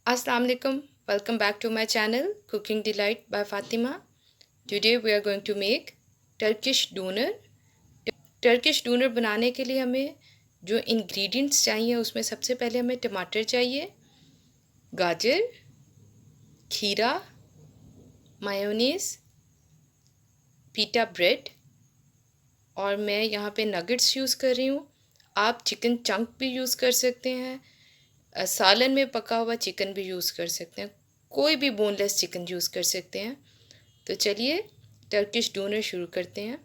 Assalamu alaikum. Welcome back to my channel Cooking Delight by Fatima. Today we are going to make Turkish Doner. Turkish Doner बनाने के लिए हमें जो ingredients चाहिए उसमें सबसे पहले हमें टमाटर चाहिए, गाजर, खीरा, मायोनीज, पीटा ब्रेड और मैं यहाँ पे नगेट्स यूज़ कर रही हूँ। आप चिकन चंक भी यूज़ कर सकते हैं, सालन में पका हुआ चिकन भी यूज़ कर सकते हैं, कोई भी बोनलेस चिकन यूज़ कर सकते हैं। तो चलिए टर्किश डोनर शुरू करते हैं।